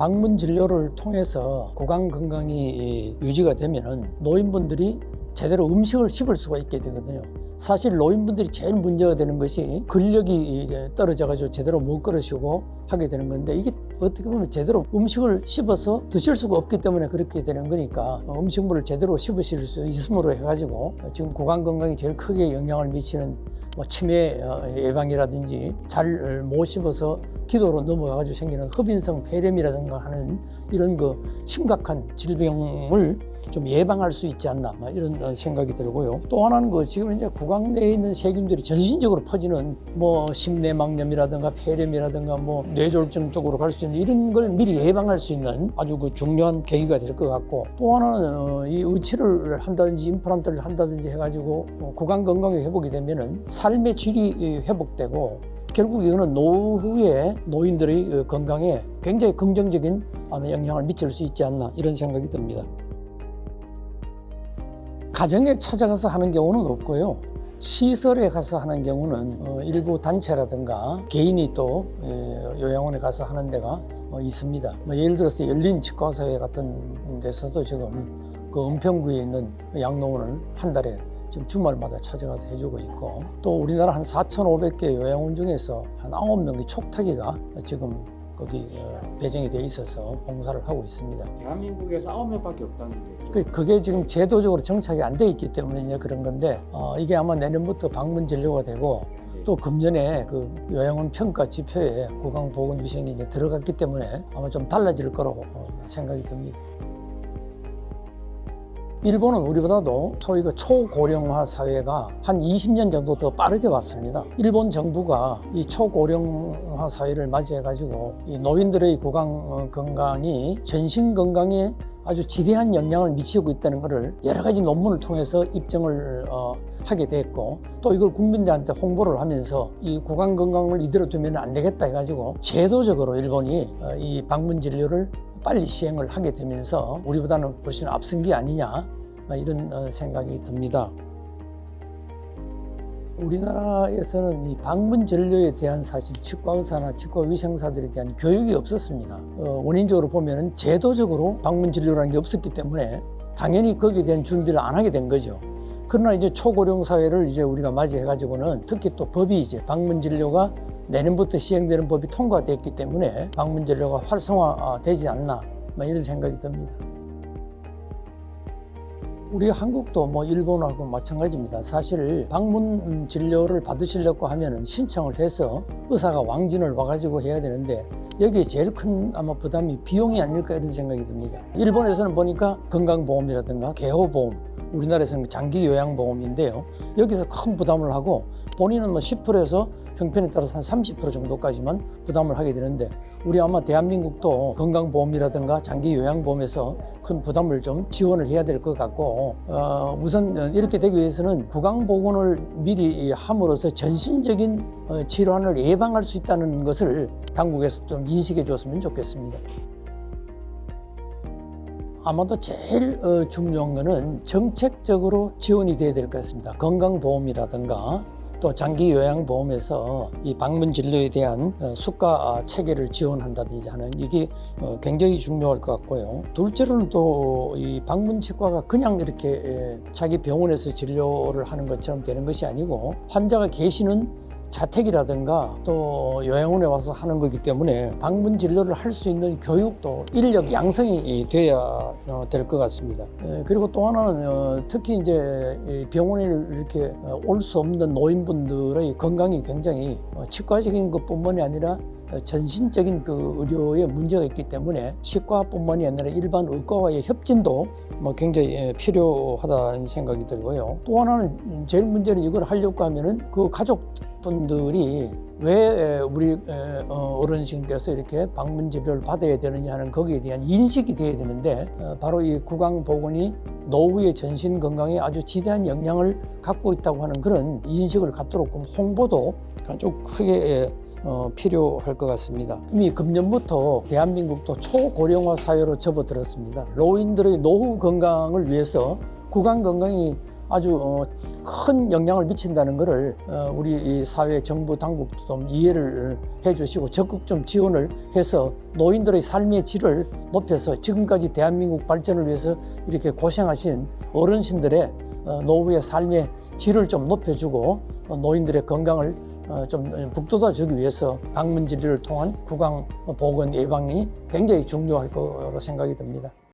방문 진료를 통해서 구강 건강이 유지가 되면은 노인분들이 제대로 음식을 씹을 수가 있게 되거든요. 사실 노인분들이 제일 문제가 되는 것이 근력이 떨어져가지고 제대로 못 걸으시고 하게 되는 건데, 이게 어떻게 보면 제대로 음식을 씹어서 드실 수가 없기 때문에 그렇게 되는 거니까 음식물을 제대로 씹으실 수 있음으로 해가지고 지금 구강 건강에 제일 크게 영향을 미치는 치매 예방이라든지 잘 못 씹어서 기도로 넘어가가지고 생기는 흡인성 폐렴이라든가 하는 이런 그 심각한 질병을 좀 예방할 수 있지 않나 이런 생각이 들고요. 또 하나는 지금 이제 구강 내에 있는 세균들이 전신적으로 퍼지는 심내막염이라든가 폐렴이라든가 뇌졸중 쪽으로 갈 수 있는 이런 걸 미리 예방할 수 있는 아주 중요한 계기가 될 것 같고, 또 하나는 이 의치를 한다든지 임플란트를 한다든지 해가지고 구강 건강이 회복이 되면은 삶의 질이 회복되고, 결국 이거는 노후에 노인들의 건강에 굉장히 긍정적인 영향을 미칠 수 있지 않나 이런 생각이 듭니다. 가정에 찾아가서 하는 경우는 없고요. 시설에 가서 하는 경우는 일부 단체라든가 개인이 또 요양원에 가서 하는 데가 있습니다. 예를 들어서 열린 치과사회 같은 데서도 지금 그 은평구에 있는 양로원을 한 달에 지금 주말마다 찾아가서 해주고 있고, 또 우리나라 한 4,500개 요양원 중에서 한 9명의 촉탁이가 지금 거기 배정이 돼 있어서 봉사를 하고 있습니다. 대한민국에서 9명밖에 없다는 게 그게 지금 제도적으로 정착이 안 돼 있기 때문에 이제 그런 건데, 이게 아마 내년부터 방문 진료가 되고 또 금년에 그 요양원 평가 지표에 구강보건위생이 이제 들어갔기 때문에 아마 좀 달라질 거라고 생각이 듭니다. 일본은 우리보다도 소위 초고령화 사회가 한 20년 정도 더 빠르게 왔습니다. 일본 정부가 이 초고령화 사회를 맞이해가지고 이 노인들의 구강 건강이 전신 건강에 아주 지대한 영향을 미치고 있다는 것을 여러 가지 논문을 통해서 입증을 하게 됐고, 또 이걸 국민들한테 홍보를 하면서 이 구강 건강을 이대로 두면 안 되겠다 해가지고 제도적으로 일본이 이 방문 진료를 빨리 시행을 하게 되면서 우리보다는 훨씬 앞선 게 아니냐 이런 생각이 듭니다. 우리나라에서는 이 방문 진료에 대한 사실 치과의사나 치과위생사들에 대한 교육이 없었습니다. 원인적으로 보면은 제도적으로 방문 진료라는 게 없었기 때문에 당연히 거기에 대한 준비를 안 하게 된 거죠. 그러나 이제 초고령 사회를 이제 우리가 맞이해가지고는 특히 또 법이 이제 방문 진료가 내년부터 시행되는 법이 통과됐기 때문에 방문 진료가 활성화되지 않나 이런 생각이 듭니다. 우리 한국도 일본하고 마찬가지입니다. 사실 방문 진료를 받으시려고 하면은 신청을 해서 의사가 왕진을 와가지고 해야 되는데, 여기에 제일 큰 아마 부담이 비용이 아닐까 이런 생각이 듭니다. 일본에서는 보니까 건강보험이라든가 개호보험, 우리나라에서는 장기요양보험인데요. 여기서 큰 부담을 하고 본인은 10%에서 형편에 따라서 한 30% 정도까지만 부담을 하게 되는데, 우리 아마 대한민국도 건강보험이라든가 장기요양보험에서 큰 부담을 좀 지원을 해야 될 것 같고, 우선 이렇게 되기 위해서는 구강보건을 미리 함으로써 전신적인 질환을 예방할 수 있다는 것을 당국에서 좀 인식해 줬으면 좋겠습니다. 아마도 제일 중요한 것은 정책적으로 지원이 돼야 될 것 같습니다. 건강보험이라든가 또 장기요양보험에서 이 방문 진료에 대한 수가 체계를 지원한다든지 하는 이게 굉장히 중요할 것 같고요. 둘째로는 또 이 방문치과가 그냥 이렇게 자기 병원에서 진료를 하는 것처럼 되는 것이 아니고, 환자가 계시는 자택이라든가 또 요양원에 와서 하는 거기 때문에 방문 진료를 할 수 있는 교육도 인력 양성이 돼야 될 것 같습니다. 그리고 또 하나는 특히 이제 병원에 이렇게 올 수 없는 노인분들의 건강이 굉장히 치과적인 것뿐만이 아니라 전신적인 그 의료에 문제가 있기 때문에 치과뿐만이 아니라 일반 의과와의 협진도 굉장히 필요하다는 생각이 들고요. 또 하나는 제일 문제는 이걸 하려고 하면은 그 가족분들이 왜 우리 어르신께서 이렇게 방문 진료를 받아야 되느냐 하는 거기에 대한 인식이 돼야 되는데, 바로 이 구강보건이 노후의 전신 건강에 아주 지대한 영향을 갖고 있다고 하는 그런 인식을 갖도록 홍보도 아주 크게 필요할 것 같습니다. 이미 금년부터 대한민국도 초고령화 사회로 접어들었습니다. 노인들의 노후 건강을 위해서 구강 건강이 아주 큰 영향을 미친다는 것을 우리 이 사회, 정부, 당국도 좀 이해를 해주시고 적극 좀 지원을 해서 노인들의 삶의 질을 높여서 지금까지 대한민국 발전을 위해서 이렇게 고생하신 어르신들의 노후의 삶의 질을 좀 높여주고 노인들의 건강을 좀 북돋아주기 위해서 방문 진료를 통한 구강 보건 예방이 굉장히 중요할 거로 생각이 듭니다.